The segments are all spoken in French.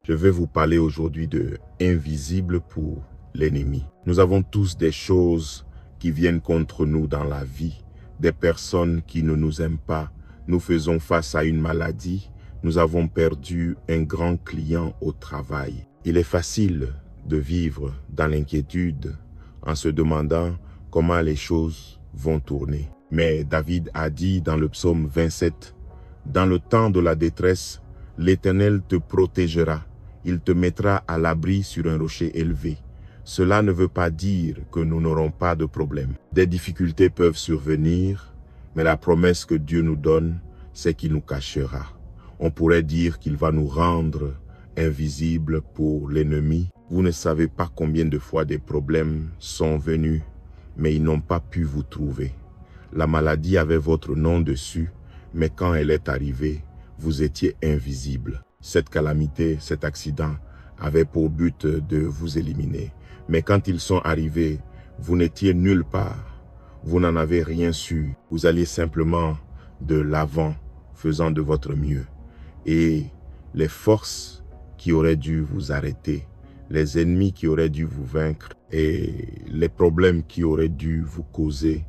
Je vais vous parler aujourd'hui de invisible pour l'ennemi. Nous avons tous des choses qui viennent contre nous dans la vie, des personnes qui ne nous aiment pas. Nous faisons face à une maladie. Nous avons perdu un grand client au travail. Il est facile de vivre dans l'inquiétude en se demandant comment les choses vont tourner. Mais David a dit dans le psaume 27, « Dans le temps de la détresse, l'Éternel te protégera. Il te mettra à l'abri sur un rocher élevé. » Cela ne veut pas dire que nous n'aurons pas de problème. Des difficultés peuvent survenir, mais la promesse que Dieu nous donne, c'est qu'il nous cachera. On pourrait dire qu'il va nous rendre invisibles pour l'ennemi. Vous ne savez pas combien de fois des problèmes sont venus, mais ils n'ont pas pu vous trouver. La maladie avait votre nom dessus, mais quand elle est arrivée, vous étiez invisible. Cette calamité, cet accident avait pour but de vous éliminer. Mais quand ils sont arrivés, vous n'étiez nulle part. Vous n'en avez rien su. Vous alliez simplement de l'avant, faisant de votre mieux. Et les forces qui auraient dû vous arrêter, les ennemis qui auraient dû vous vaincre et les problèmes qui auraient dû vous causer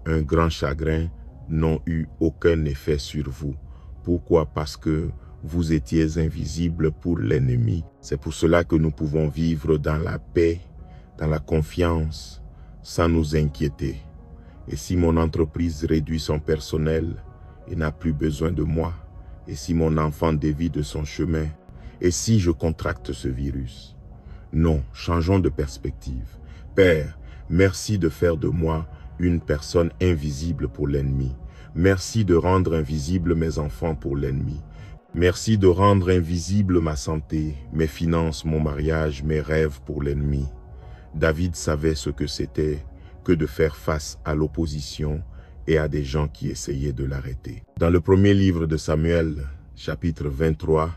un grand chagrin n'ont eu aucun effet sur vous. Pourquoi? Parce que vous étiez invisible pour l'ennemi. C'est pour cela que nous pouvons vivre dans la paix, dans la confiance, sans nous inquiéter. Et si mon entreprise réduit son personnel et n'a plus besoin de moi, et si mon enfant dévie de son chemin, et si je contracte ce virus? Non, changeons de perspective. Père, merci de faire de moi une personne invisible pour l'ennemi. Merci de rendre invisibles mes enfants pour l'ennemi. Merci de rendre invisible ma santé, mes finances, mon mariage, mes rêves pour l'ennemi. David savait ce que c'était que de faire face à l'opposition et à des gens qui essayaient de l'arrêter. Dans le premier livre de Samuel, chapitre 23,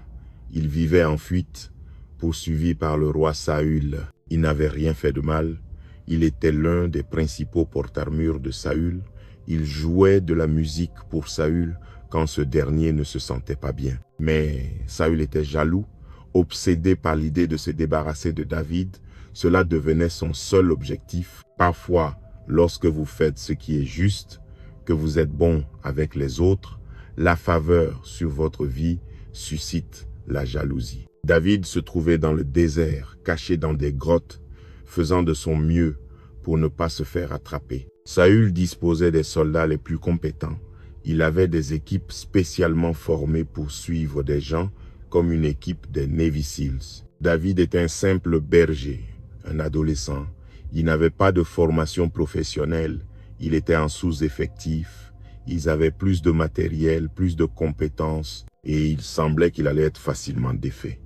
il vivait en fuite, poursuivi par le roi Saül. Il n'avait rien fait de mal. Il était l'un des principaux porte-armure de Saül. Il jouait de la musique pour Saül quand ce dernier ne se sentait pas bien. Mais Saül était jaloux, obsédé par l'idée de se débarrasser de David. Cela devenait son seul objectif. Parfois, lorsque vous faites ce qui est juste, que vous êtes bon avec les autres, la faveur sur votre vie suscite la jalousie. David se trouvait dans le désert, caché dans des grottes, faisant de son mieux pour ne pas se faire attraper. Saül disposait des soldats les plus compétents. Il avait des équipes spécialement formées pour suivre des gens comme une équipe des Navy Seals. David était un simple berger, un adolescent. Il n'avait pas de formation professionnelle. Il était en sous-effectif. Ils avaient plus de matériel, plus de compétences et il semblait qu'il allait être facilement défait.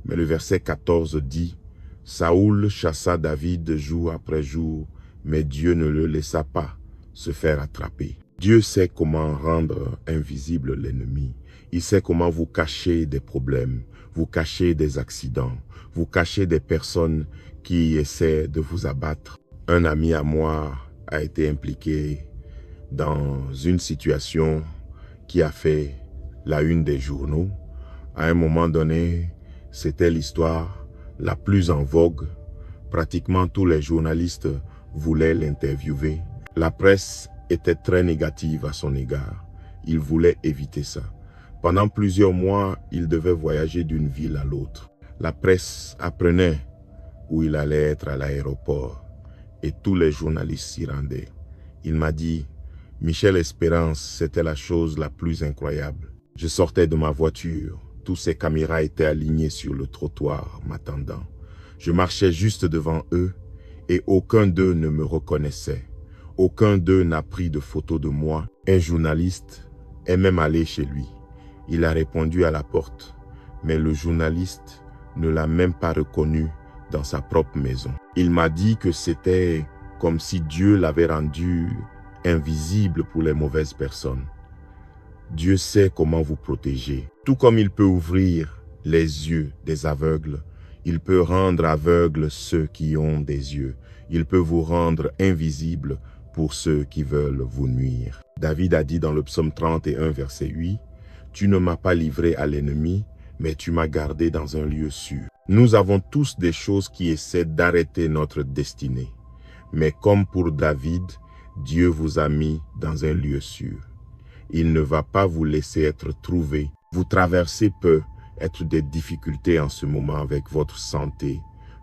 Mais le verset 14 dit « Saoul chassa David jour après jour, mais Dieu ne le laissa pas se faire attraper. » Dieu sait comment rendre invisible l'ennemi. Il sait comment vous cacher des problèmes, vous cacher des accidents, vous cacher des personnes qui essaient de vous abattre. Un ami à moi a été impliqué dans une situation qui a fait la une des journaux. À un moment donné, c'était l'histoire la plus en vogue. Pratiquement tous les journalistes voulaient l'interviewer. La presse était très négative à son égard. Il voulait éviter ça. Pendant plusieurs mois, il devait voyager d'une ville à l'autre. La presse apprenait où il allait être à l'aéroport et tous les journalistes s'y rendaient. Il m'a dit « Michel Espérance, c'était la chose la plus incroyable. Je sortais de ma voiture. Tous ces caméras étaient alignées sur le trottoir, m'attendant. Je marchais juste devant eux et aucun d'eux ne me reconnaissait. Aucun d'eux n'a pris de photo de moi. Un journaliste est même allé chez lui. Il a répondu à la porte, mais le journaliste ne l'a même pas reconnu dans sa propre maison. Il m'a dit que c'était comme si Dieu l'avait rendu invisible pour les mauvaises personnes. Dieu sait comment vous protéger. Tout comme il peut ouvrir les yeux des aveugles, il peut rendre aveugles ceux qui ont des yeux. Il peut vous rendre invisible pour ceux qui veulent vous nuire. David a dit dans le psaume 31, verset 8, « Tu ne m'as pas livré à l'ennemi, mais tu m'as gardé dans un lieu sûr. Nous avons tous des choses qui essaient d'arrêter notre destinée. Mais comme pour David, Dieu vous a mis dans un lieu sûr. Il ne va pas vous laisser être trouvé. Vous traversez peut être des difficultés en ce moment avec votre santé,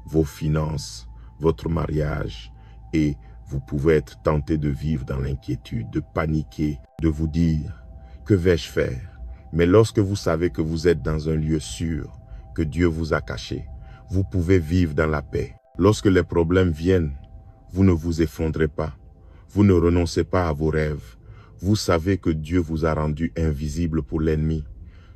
vos finances, votre mariage, et vous pouvez être tenté de vivre dans l'inquiétude, de paniquer, de vous dire « Que vais-je faire ?» Mais lorsque vous savez que vous êtes dans un lieu sûr, que Dieu vous a caché, vous pouvez vivre dans la paix. Lorsque les problèmes viennent, vous ne vous effondrez pas. Vous ne renoncez pas à vos rêves. Vous savez que Dieu vous a rendu invisible pour l'ennemi.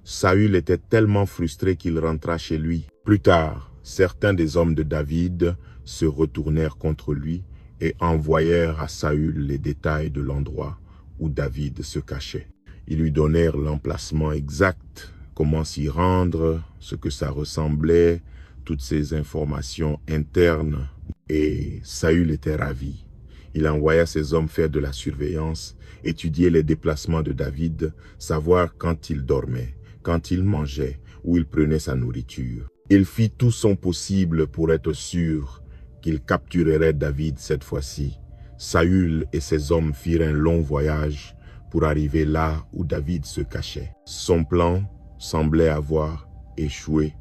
Saül était tellement frustré qu'il rentra chez lui. Plus tard, certains des hommes de David se retournèrent contre lui et envoyèrent à Saül les détails de l'endroit où David se cachait. Ils lui donnèrent l'emplacement exact, comment s'y rendre, ce que ça ressemblait, toutes ces informations internes. Et Saül était ravi. Il envoya ses hommes faire de la surveillance, étudier les déplacements de David, savoir quand il dormait, quand il mangeait, où il prenait sa nourriture. Il fit tout son possible pour être sûr qu'il capturerait David cette fois-ci. Saül et ses hommes firent un long voyage pour arriver là où David se cachait. Son plan semblait avoir échoué,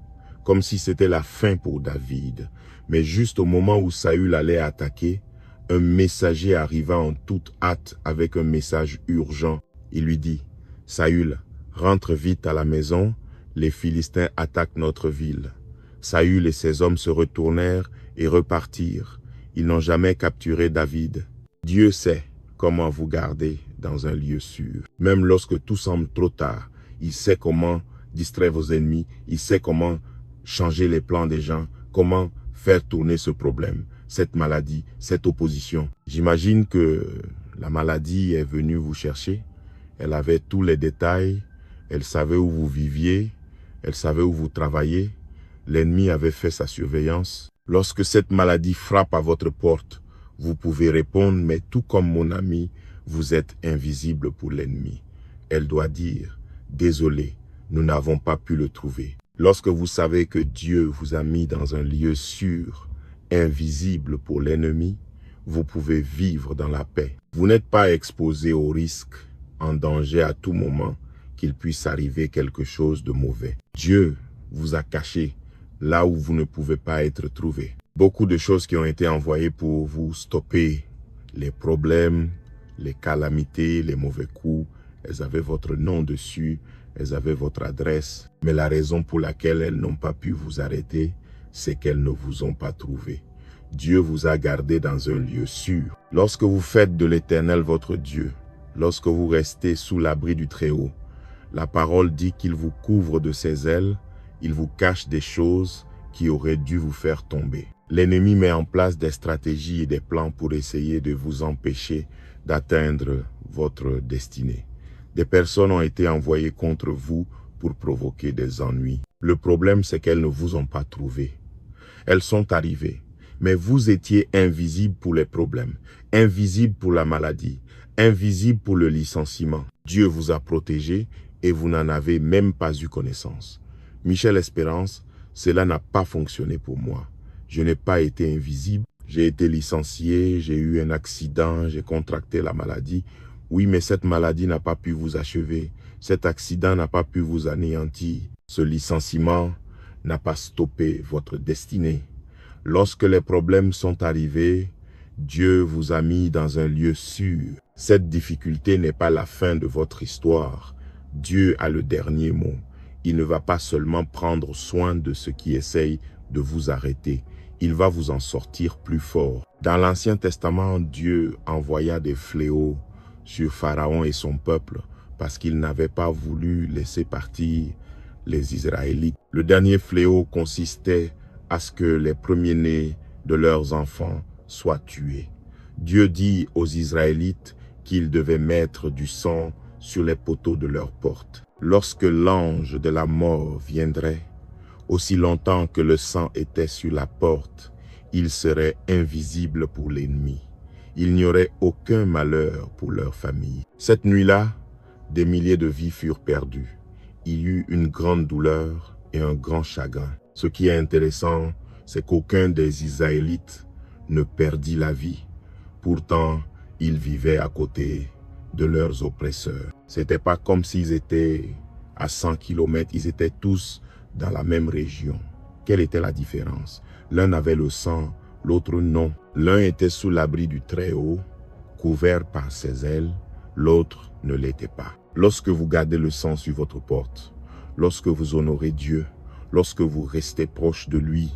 comme si c'était la fin pour David. Mais juste au moment où Saül allait attaquer, un messager arriva en toute hâte avec un message urgent. Il lui dit « Saül, rentre vite à la maison, les Philistins attaquent notre ville. » Saül et ses hommes se retournèrent et repartirent. Ils n'ont jamais capturé David. Dieu sait comment vous garder dans un lieu sûr. Même lorsque tout semble trop tard, il sait comment distraire vos ennemis, il sait comment changer les plans des gens, comment faire tourner ce problème, cette maladie, cette opposition. J'imagine que la maladie est venue vous chercher. Elle avait tous les détails, elle savait où vous viviez, elle savait où vous travailliez. L'ennemi avait fait sa surveillance. Lorsque cette maladie frappe à votre porte, vous pouvez répondre, mais tout comme mon ami, vous êtes invisible pour l'ennemi. Elle doit dire, désolé, nous n'avons pas pu le trouver. Lorsque vous savez que Dieu vous a mis dans un lieu sûr, invisible pour l'ennemi, vous pouvez vivre dans la paix. Vous n'êtes pas exposé au risque, en danger à tout moment, qu'il puisse arriver quelque chose de mauvais. Dieu vous a caché là où vous ne pouvez pas être trouvé. Beaucoup de choses qui ont été envoyées pour vous stopper les problèmes, les calamités, les mauvais coups. Elles avaient votre nom dessus, elles avaient votre adresse. Mais la raison pour laquelle elles n'ont pas pu vous arrêter, c'est qu'elles ne vous ont pas trouvé. Dieu vous a gardé dans un lieu sûr. Lorsque vous faites de l'Éternel votre Dieu, lorsque vous restez sous l'abri du Très-Haut, la parole dit qu'il vous couvre de ses ailes, il vous cache des choses qui auraient dû vous faire tomber. L'ennemi met en place des stratégies et des plans pour essayer de vous empêcher d'atteindre votre destinée. Des personnes ont été envoyées contre vous pour provoquer des ennuis. Le problème, c'est qu'elles ne vous ont pas trouvé. Elles sont arrivées, mais vous étiez invisible pour les problèmes, invisible pour la maladie, invisible pour le licenciement. Dieu vous a protégé et vous n'en avez même pas eu connaissance. Michel Espérance, cela n'a pas fonctionné pour moi. Je n'ai pas été invisible. J'ai été licencié, j'ai eu un accident, j'ai contracté la maladie. Oui, mais cette maladie n'a pas pu vous achever. Cet accident n'a pas pu vous anéantir. Ce licenciement n'a pas stoppé votre destinée. Lorsque les problèmes sont arrivés, Dieu vous a mis dans un lieu sûr. Cette difficulté n'est pas la fin de votre histoire. Dieu a le dernier mot. Il ne va pas seulement prendre soin de ce qui essaye de vous arrêter. Il va vous en sortir plus fort. Dans l'Ancien Testament, Dieu envoya des fléaux sur Pharaon et son peuple parce qu'il n'avait pas voulu laisser partir les Israélites. Le dernier fléau consistait à ce que les premiers-nés de leurs enfants soient tués. Dieu dit aux Israélites qu'ils devaient mettre du sang sur les poteaux de leurs portes. Lorsque l'ange de la mort viendrait, aussi longtemps que le sang était sur la porte, il serait invisible pour l'ennemi. Il n'y aurait aucun malheur pour leur famille. Cette nuit-là, des milliers de vies furent perdues. Il y eut une grande douleur, et un grand chagrin. Ce qui est intéressant, c'est qu'aucun des Israélites ne perdit la vie. Pourtant, ils vivaient à côté de leurs oppresseurs. C'était pas comme s'ils étaient à 100 kilomètres, ils étaient tous dans la même région. Quelle était la différence? L'un avait le sang, l'autre non. L'un était sous l'abri du Très-Haut, couvert par ses ailes, l'autre ne l'était pas. Lorsque vous gardez le sang sur votre porte, lorsque vous honorez Dieu, lorsque vous restez proche de lui,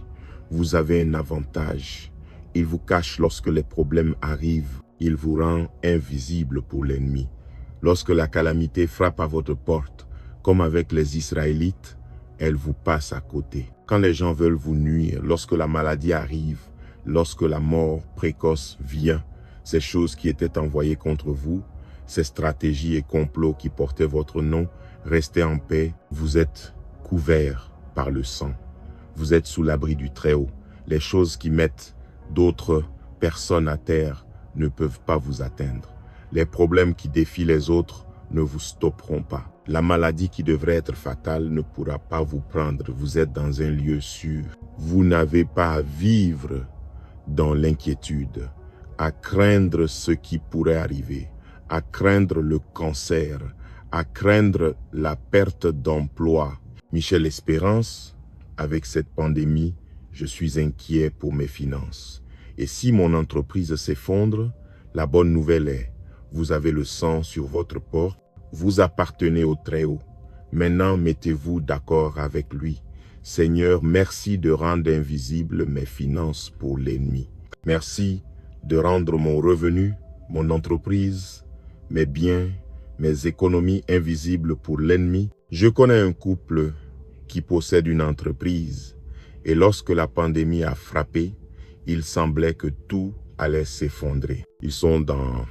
vous avez un avantage. Il vous cache lorsque les problèmes arrivent. Il vous rend invisible pour l'ennemi. Lorsque la calamité frappe à votre porte, comme avec les Israélites, elle vous passe à côté. Quand les gens veulent vous nuire, lorsque la maladie arrive, lorsque la mort précoce vient, ces choses qui étaient envoyées contre vous, ces stratégies et complots qui portaient votre nom, restez en paix, vous êtes couverts par le sang. Vous êtes sous l'abri du Très-Haut. Les choses qui mettent d'autres personnes à terre ne peuvent pas vous atteindre. Les problèmes qui défient les autres ne vous stopperont pas. La maladie qui devrait être fatale ne pourra pas vous prendre. Vous êtes dans un lieu sûr. Vous n'avez pas à vivre dans l'inquiétude, à craindre ce qui pourrait arriver, à craindre le cancer, à craindre la perte d'emploi. Michel Espérance, avec cette pandémie, je suis inquiet pour mes finances. Et si mon entreprise s'effondre, la bonne nouvelle est, vous avez le sang sur votre porte, vous appartenez au Très-Haut. Maintenant, mettez-vous d'accord avec lui. Seigneur, merci de rendre invisibles mes finances pour l'ennemi. Merci de rendre mon revenu, mon entreprise, mes biens, mes économies invisibles pour l'ennemi. Je connais un couple qui possède une entreprise et lorsque la pandémie a frappé, il semblait que tout allait s'effondrer. Ils sont dans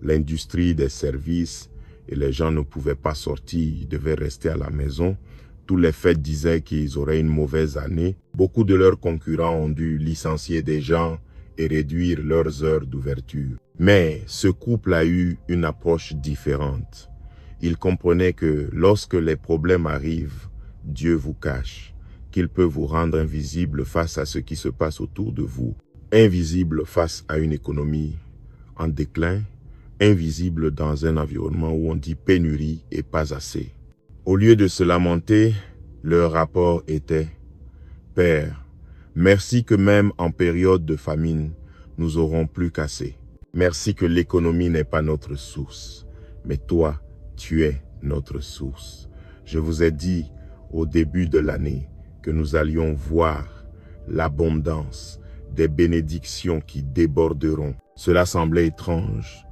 l'industrie des services et les gens ne pouvaient pas sortir, ils devaient rester à la maison. Tous les faits disaient qu'ils auraient une mauvaise année. Beaucoup de leurs concurrents ont dû licencier des gens et réduire leurs heures d'ouverture. Mais ce couple a eu une approche différente. Il comprenait que lorsque les problèmes arrivent, Dieu vous cache, qu'il peut vous rendre invisible face à ce qui se passe autour de vous, invisible face à une économie en déclin, invisible dans un environnement où on dit pénurie et pas assez. Au lieu de se lamenter, leur rapport était « Père, merci que même en période de famine, nous aurons plus qu'assez. Merci que l'économie n'est pas notre source, mais toi, tu es notre source. Je vous ai dit au début de l'année que nous allions voir l'abondance des bénédictions qui déborderont. Cela semblait étrange,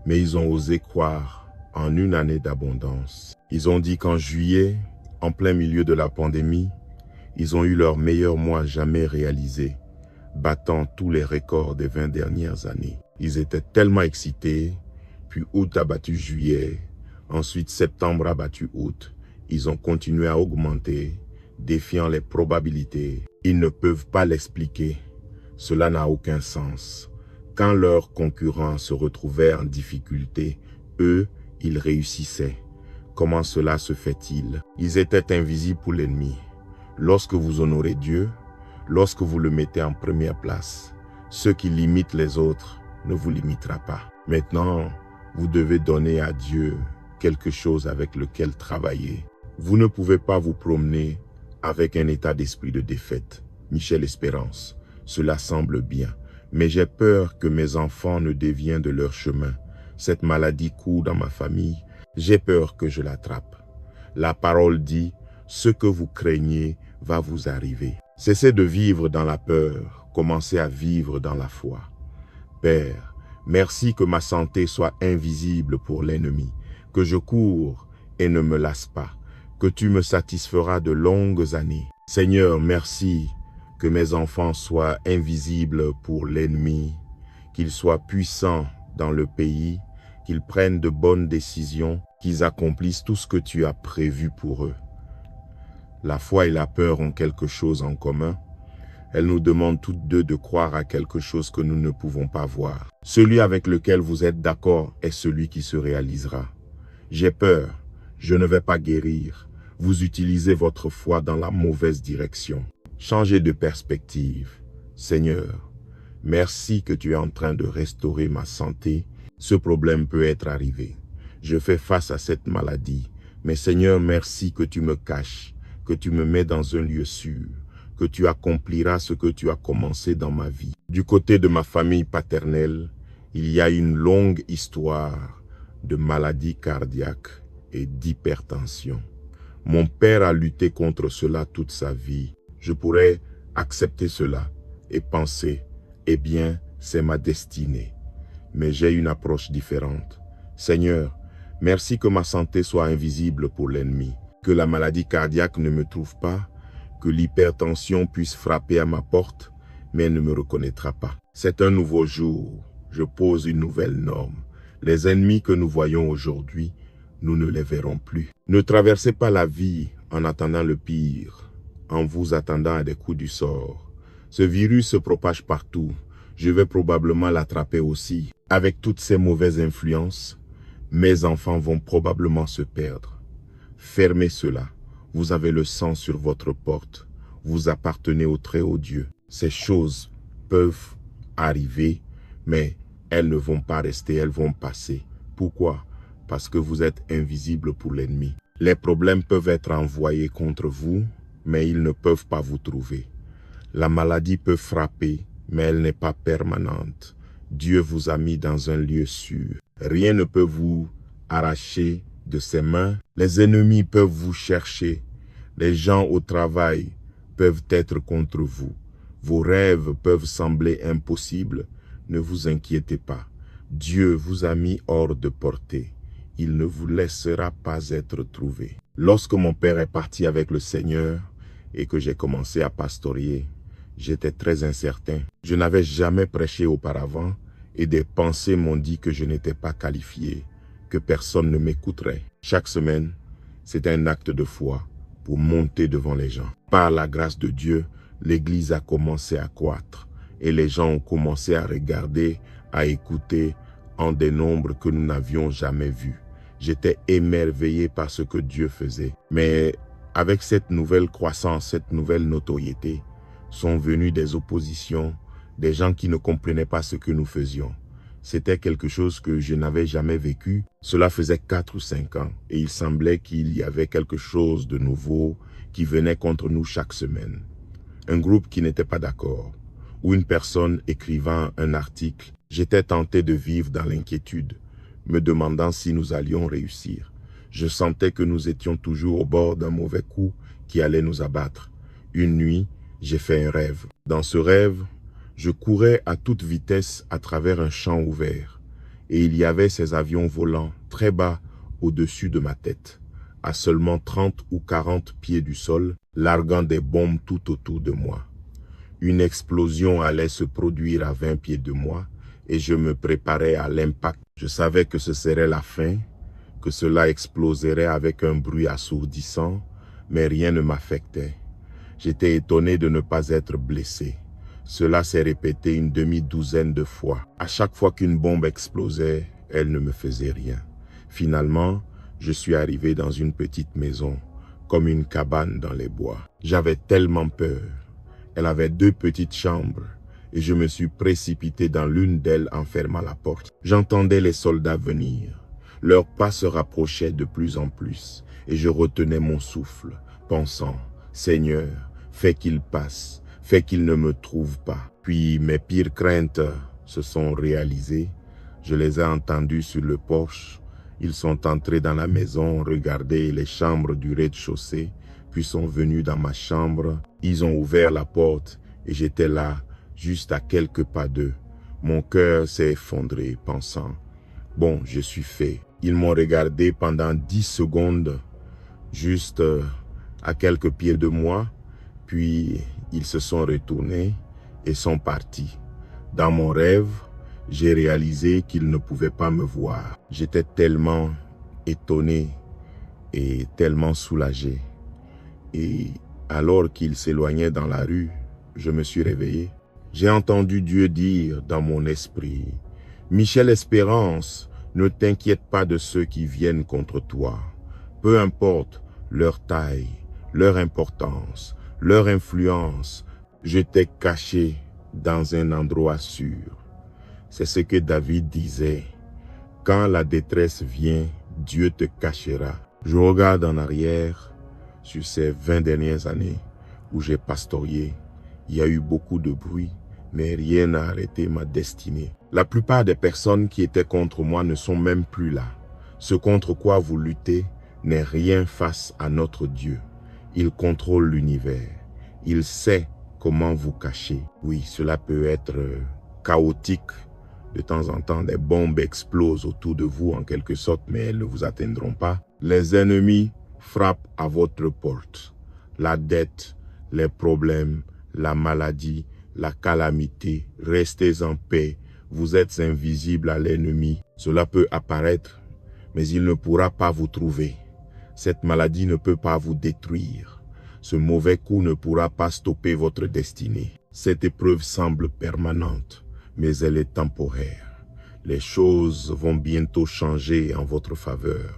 mais ils ont osé croire en une année d'abondance. Ils ont dit qu'en juillet, en plein milieu de la pandémie, ils ont eu leur meilleur mois jamais réalisé, battant tous les records des 20 dernières années. Ils étaient tellement excités, puis août a battu juillet, ensuite septembre a battu août. Ils ont continué à augmenter, défiant les probabilités. Ils ne peuvent pas l'expliquer. Cela n'a aucun sens. Quand leurs concurrents se retrouvaient en difficulté, eux, ils réussissaient. Comment cela se fait-il? Ils étaient invisibles pour l'ennemi. Lorsque vous honorez Dieu, lorsque vous le mettez en première place, ceux qui limitent les autres ne vous limitera pas. Maintenant, vous devez donner à Dieu quelque chose avec lequel travailler. Vous ne pouvez pas vous promener avec un état d'esprit de défaite. Michel Espérance, cela semble bien, mais j'ai peur que mes enfants ne déviennent de leur chemin. Cette maladie court dans ma famille, j'ai peur que je l'attrape. La parole dit, ce que vous craignez va vous arriver. Cessez de vivre dans la peur, commencez à vivre dans la foi. Père, merci que ma santé soit invisible pour l'ennemi, que je cours et ne me lasse pas, que tu me satisferas de longues années. Seigneur, merci que mes enfants soient invisibles pour l'ennemi, qu'ils soient puissants dans le pays, qu'ils prennent de bonnes décisions, qu'ils accomplissent tout ce que tu as prévu pour eux. La foi et la peur ont quelque chose en commun. Elles nous demandent toutes deux de croire à quelque chose que nous ne pouvons pas voir. Celui avec lequel vous êtes d'accord est celui qui se réalisera. J'ai peur, je ne vais pas guérir. vous utilisez votre foi dans la mauvaise direction. Changez de perspective. Seigneur, merci que tu es en train de restaurer ma santé. Ce problème peut être arrivé. Je fais face à cette maladie. Mais Seigneur, merci que tu me caches, que tu me mets dans un lieu sûr, que tu accompliras ce que tu as commencé dans ma vie. Du côté de ma famille paternelle, il y a une longue histoire de maladies cardiaques et d'hypertension. Mon père a lutté contre cela toute sa vie. Je pourrais accepter cela et penser, eh bien, c'est ma destinée. Mais j'ai une approche différente. Seigneur, merci que ma santé soit invisible pour l'ennemi, que la maladie cardiaque ne me trouve pas, que l'hypertension puisse frapper à ma porte, mais elle ne me reconnaîtra pas. C'est un nouveau jour, je pose une nouvelle norme. Les ennemis que nous voyons aujourd'hui, nous ne les verrons plus. Ne traversez pas la vie en attendant le pire, en vous attendant à des coups du sort. Ce virus se propage partout. Je vais probablement l'attraper aussi. Avec toutes ces mauvaises influences, mes enfants vont probablement se perdre. Fermez cela. Vous avez le sang sur votre porte. Vous appartenez au Très-Haut Dieu. Ces choses peuvent arriver, mais elles ne vont pas rester, elles vont passer. Pourquoi? Parce que vous êtes invisible pour l'ennemi. Les problèmes peuvent être envoyés contre vous, mais ils ne peuvent pas vous trouver. La maladie peut frapper, mais elle n'est pas permanente. Dieu vous a mis dans un lieu sûr. Rien ne peut vous arracher de ses mains. Les ennemis peuvent vous chercher. Les gens au travail peuvent être contre vous. Vos rêves peuvent sembler impossibles. Ne vous inquiétez pas. Dieu vous a mis hors de portée. Il ne vous laissera pas être trouvé. Lorsque mon père est parti avec le Seigneur et que j'ai commencé à pastorer, j'étais très incertain. Je n'avais jamais prêché auparavant et des pensées m'ont dit que je n'étais pas qualifié, que personne ne m'écouterait. Chaque semaine, c'était un acte de foi pour monter devant les gens. Par la grâce de Dieu, l'Église a commencé à croître et les gens ont commencé à regarder, à écouter en des nombres que nous n'avions jamais vus. J'étais émerveillé par ce que Dieu faisait. Mais avec cette nouvelle croissance, cette nouvelle notoriété, sont venues des oppositions, des gens qui ne comprenaient pas ce que nous faisions. C'était quelque chose que je n'avais jamais vécu. Cela faisait 4 ou 5 ans et il semblait qu'il y avait quelque chose de nouveau qui venait contre nous chaque semaine. Un groupe qui n'était pas d'accord ou une personne écrivant un article. J'étais tenté de vivre dans l'inquiétude, me demandant si nous allions réussir. Je sentais que nous étions toujours au bord d'un mauvais coup qui allait nous abattre. Une nuit, j'ai fait un rêve. Dans ce rêve, je courais à toute vitesse à travers un champ ouvert et il y avait ces avions volants très bas au-dessus de ma tête, à seulement 30 ou 40 pieds du sol, larguant des bombes tout autour de moi. Une explosion allait se produire à 20 pieds de moi et je me préparais à l'impact. Je savais que ce serait la fin, que cela exploserait avec un bruit assourdissant, mais rien ne m'affectait. J'étais étonné de ne pas être blessé. Cela s'est répété une demi-douzaine de fois. À chaque fois qu'une bombe explosait, elle ne me faisait rien. Finalement, je suis arrivé dans une petite maison, comme une cabane dans les bois. J'avais tellement peur. Elle avait 2 petites chambres et je me suis précipité dans l'une d'elles en fermant la porte. J'entendais les soldats venir. Leurs pas se rapprochaient de plus en plus et je retenais mon souffle, pensant « Seigneur, fais qu'ils passent, fais qu'ils ne me trouvent pas. » Puis mes pires craintes se sont réalisées. Je les ai entendus sur le porche. Ils sont entrés dans la maison, regardé les chambres du rez-de-chaussée, puis sont venus dans ma chambre. Ils ont ouvert la porte et j'étais là, juste à quelques pas d'eux. Mon cœur s'est effondré, pensant « Bon, je suis fait. » Ils m'ont regardé pendant 10 secondes, juste à quelques pieds de moi, puis ils se sont retournés et sont partis. Dans mon rêve, j'ai réalisé qu'ils ne pouvaient pas me voir. J'étais tellement étonné et tellement soulagé. Et alors qu'ils s'éloignaient dans la rue, je me suis réveillé. J'ai entendu Dieu dire dans mon esprit, « Michel Espérance, ne t'inquiète pas de ceux qui viennent contre toi. Peu importe, leur taille, leur importance, leur influence. Je t'ai caché dans un endroit sûr. C'est ce que David disait. Quand la détresse vient, Dieu te cachera. Je regarde en arrière sur ces 20 dernières années où j'ai pastoreé. Il y a eu beaucoup de bruit, mais rien n'a arrêté ma destinée. La plupart des personnes qui étaient contre moi ne sont même plus là. Ce contre quoi vous luttez n'est rien face à notre Dieu. Il contrôle l'univers. Il sait comment vous cacher. Oui, cela peut être chaotique. De temps en temps, des bombes explosent autour de vous en quelque sorte, mais elles ne vous atteindront pas. Les ennemis frappent à votre porte. La dette, les problèmes, la maladie, la calamité. Restez en paix. Vous êtes invisible à l'ennemi. Cela peut apparaître, mais il ne pourra pas vous trouver. Cette maladie ne peut pas vous détruire. Ce mauvais coup ne pourra pas stopper votre destinée. Cette épreuve semble permanente, mais elle est temporaire. Les choses vont bientôt changer en votre faveur.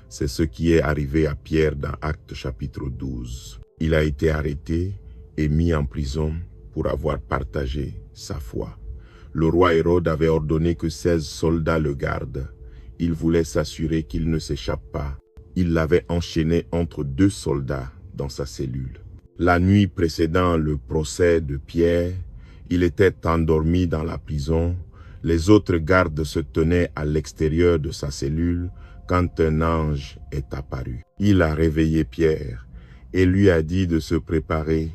C'est ce qui est arrivé à Pierre dans Actes chapitre 12. Il a été arrêté et mis en prison pour avoir partagé sa foi. Le roi Hérode avait ordonné que 16 soldats le gardent. Il voulait s'assurer qu'il ne s'échappe pas. Il l'avait enchaîné entre 2 soldats dans sa cellule. La nuit précédant le procès de Pierre, il était endormi dans la prison. Les autres gardes se tenaient à l'extérieur de sa cellule quand un ange est apparu. Il a réveillé Pierre et lui a dit de se préparer.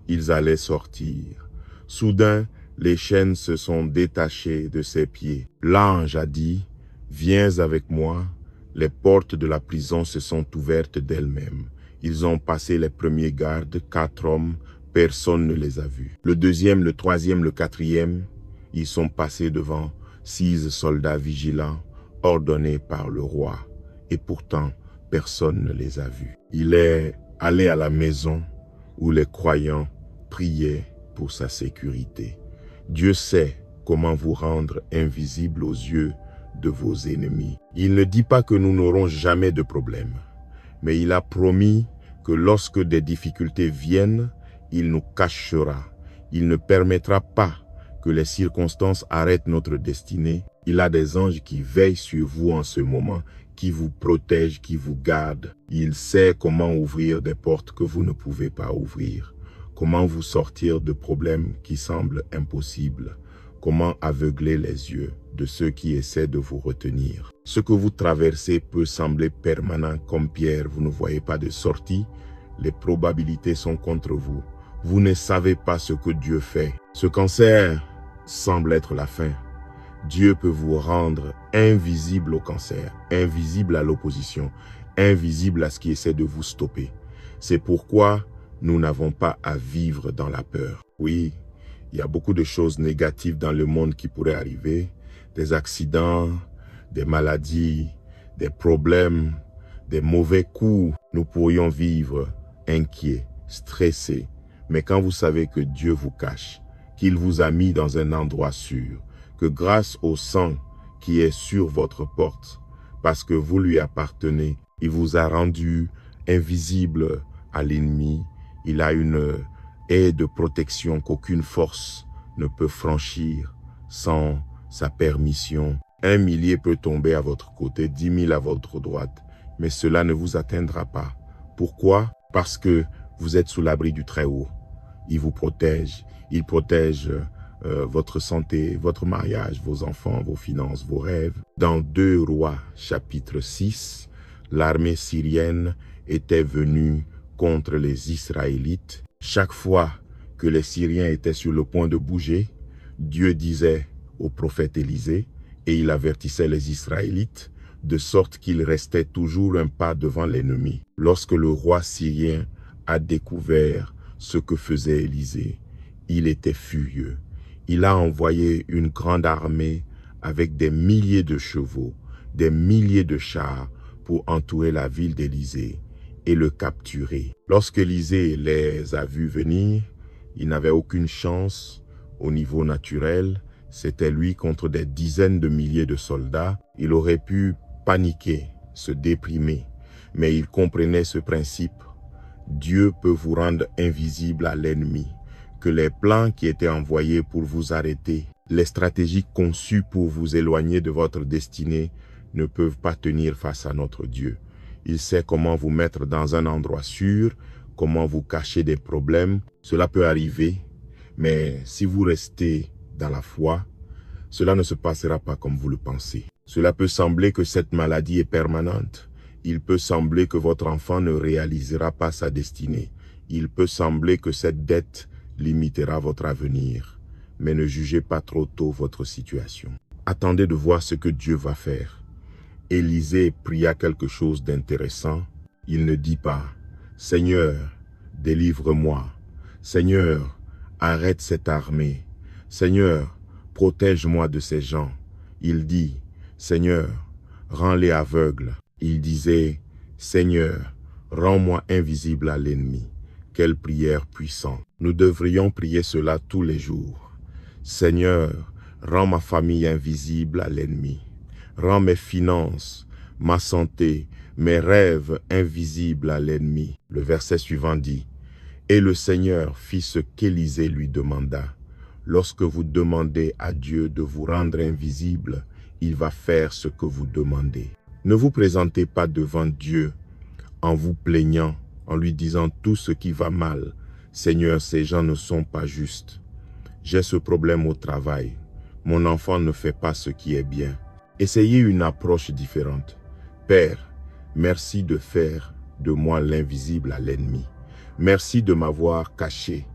Ils allaient sortir. Soudain, les chaînes se sont détachées de ses pieds. L'ange a dit, « Viens avec moi. » Les portes de la prison se sont ouvertes d'elles-mêmes. Ils ont passé les premiers gardes, 4 hommes, personne ne les a vus. Le deuxième, le troisième, le quatrième, ils sont passés devant 6 soldats vigilants, ordonnés par le roi. Et pourtant, personne ne les a vus. Il est allé à la maison où les croyants priaient pour sa sécurité. Dieu sait comment vous rendre invisible aux yeux de vos ennemis. Il ne dit pas que nous n'aurons jamais de problème, mais il a promis que lorsque des difficultés viennent, il nous cachera. Il ne permettra pas que les circonstances arrêtent notre destinée. Il a des anges qui veillent sur vous en ce moment, qui vous protègent, qui vous gardent. Il sait comment ouvrir des portes que vous ne pouvez pas ouvrir, comment vous sortir de problèmes qui semblent impossibles, comment aveugler les yeux de ceux qui essaient de vous retenir. Ce que vous traversez peut sembler permanent comme Pierre, vous ne voyez pas de sortie, les probabilités sont contre vous. Vous ne savez pas ce que Dieu fait. Ce cancer semble être la fin. Dieu peut vous rendre invisible au cancer, invisible à l'opposition, invisible à ce qui essaie de vous stopper. C'est pourquoi nous n'avons pas à vivre dans la peur. Oui, il y a beaucoup de choses négatives dans le monde qui pourraient arriver, des accidents, des maladies, des problèmes, des mauvais coups. Nous pourrions vivre inquiets, stressés. Mais quand vous savez que Dieu vous cache, qu'il vous a mis dans un endroit sûr, que grâce au sang qui est sur votre porte, parce que vous lui appartenez, il vous a rendu invisible à l'ennemi, il a une haie de protection qu'aucune force ne peut franchir sans sa permission. 1 millier peut tomber à votre côté, 10 000 à votre droite, mais cela ne vous atteindra pas. Pourquoi? Parce que vous êtes sous l'abri du Très-Haut. Il vous protège, il protège votre santé, votre mariage, vos enfants, vos finances, vos rêves. Dans 2 Rois, chapitre 6, l'armée syrienne était venue contre les Israélites. Chaque fois que les Syriens étaient sur le point de bouger, Dieu disait au prophète Élisée, et il avertissait les Israélites, de sorte qu'ils restaient toujours un pas devant l'ennemi. Lorsque le roi syrien a découvert ce que faisait Élisée, il était furieux. Il a envoyé une grande armée avec des milliers de chevaux, des milliers de chars pour entourer la ville d'Élysée et le capturer. Lorsque Élisée les a vus venir, il n'avait aucune chance au niveau naturel. C'était lui contre des dizaines de milliers de soldats. Il aurait pu paniquer, se déprimer. Mais il comprenait ce principe. Dieu peut vous rendre invisible à l'ennemi, que les plans qui étaient envoyés pour vous arrêter, les stratégies conçues pour vous éloigner de votre destinée ne peuvent pas tenir face à notre Dieu. Il sait comment vous mettre dans un endroit sûr, comment vous cacher des problèmes. Cela peut arriver, mais si vous restez dans la foi, cela ne se passera pas comme vous le pensez. Cela peut sembler que cette maladie est permanente. Il peut sembler que votre enfant ne réalisera pas sa destinée. Il peut sembler que cette dette limitera votre avenir. Mais ne jugez pas trop tôt votre situation. Attendez de voir ce que Dieu va faire. Élisée pria quelque chose d'intéressant. Il ne dit pas « Seigneur, délivre-moi. Seigneur, arrête cette armée. Seigneur, protège-moi de ces gens. » Il dit « Seigneur, rends-les aveugles. » Il disait « Seigneur, rends-moi invisible à l'ennemi. » Quelle prière puissante. Nous devrions prier cela tous les jours. Seigneur, rends ma famille invisible à l'ennemi. Rends mes finances, ma santé, mes rêves invisibles à l'ennemi. Le verset suivant dit « Et le Seigneur fit ce qu'Élisée lui demanda. Lorsque vous demandez à Dieu de vous rendre invisible, il va faire ce que vous demandez. Ne vous présentez pas devant Dieu en vous plaignant, en lui disant tout ce qui va mal. Seigneur, ces gens ne sont pas justes. J'ai ce problème au travail. Mon enfant ne fait pas ce qui est bien. Essayez une approche différente. Père, merci de faire de moi l'invisible à l'ennemi. Merci de m'avoir caché,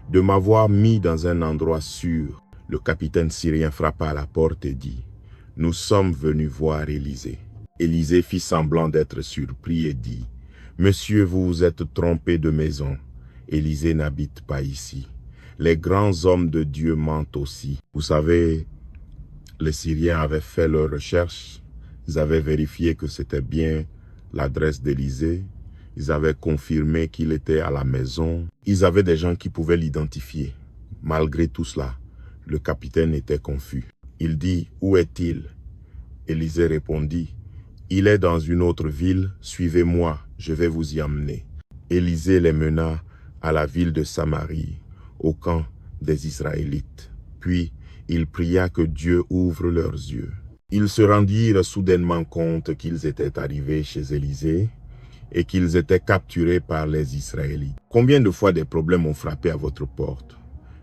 de m'avoir mis dans un endroit sûr. Le capitaine syrien frappa à la porte et dit « Nous sommes venus voir Élisée. » Élisée fit semblant d'être surpris et dit « Monsieur, vous vous êtes trompé de maison. Élisée n'habite pas ici. Les grands hommes de Dieu mentent aussi. » Vous savez, les Syriens avaient fait leurs recherches. Ils avaient vérifié que c'était bien l'adresse d'Élisée. Ils avaient confirmé qu'il était à la maison. Ils avaient des gens qui pouvaient l'identifier. Malgré tout cela, le capitaine était confus. Il dit « Où est-il » Élisée répondit « Il est dans une autre ville, suivez-moi, je vais vous y emmener. » Élisée les mena à la ville de Samarie, au camp des Israélites. Puis, il pria que Dieu ouvre leurs yeux. Ils se rendirent soudainement compte qu'ils étaient arrivés chez Élisée et qu'ils étaient capturés par les Israélites. Combien de fois des problèmes ont frappé à votre porte?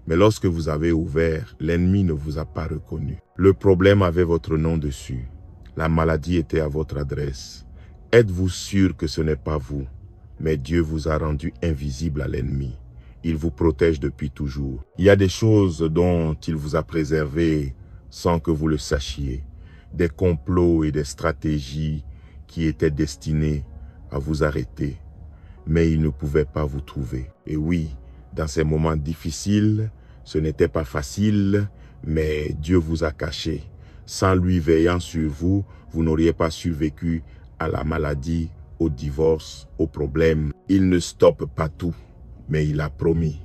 Mais lorsque vous avez ouvert, l'ennemi ne vous a pas reconnu. Le problème avait votre nom dessus. La maladie était à votre adresse. Êtes-vous sûr que ce n'est pas vous? Mais Dieu vous a rendu invisible à l'ennemi. Il vous protège depuis toujours. Il y a des choses dont il vous a préservé sans que vous le sachiez. Des complots et des stratégies qui étaient destinés à vous arrêter. Mais il ne pouvait pas vous trouver. Et oui, dans ces moments difficiles, ce n'était pas facile, mais Dieu vous a caché. Sans lui veillant sur vous, vous n'auriez pas survécu à la maladie, au divorce, aux problèmes. Il ne stoppe pas tout, mais il a promis,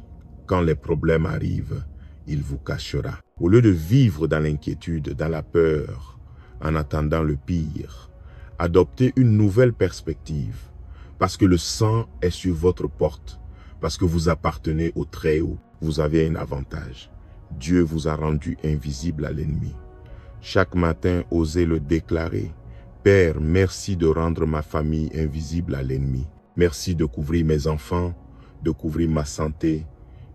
quand les problèmes arrivent, il vous cachera. Au lieu de vivre dans l'inquiétude, dans la peur, en attendant le pire, adoptez une nouvelle perspective, parce que le sang est sur votre porte, parce que vous appartenez au Très-Haut. Vous avez un avantage. Dieu vous a rendu invisible à l'ennemi. Chaque matin, osez le déclarer. Père, merci de rendre ma famille invisible à l'ennemi. Merci de couvrir mes enfants, de couvrir ma santé,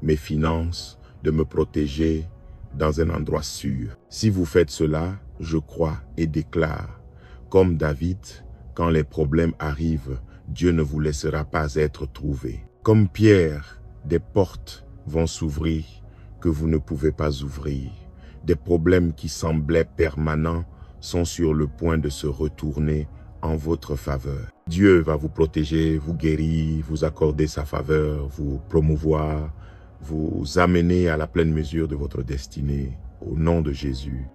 mes finances, de me protéger dans un endroit sûr. Si vous faites cela, je crois et déclare, comme David, quand les problèmes arrivent, Dieu ne vous laissera pas être trouvé. Comme Pierre, des portes vont s'ouvrir que vous ne pouvez pas ouvrir. Des problèmes qui semblaient permanents sont sur le point de se retourner en votre faveur. Dieu va vous protéger, vous guérir, vous accorder sa faveur, vous promouvoir, vous amener à la pleine mesure de votre destinée. Au nom de Jésus.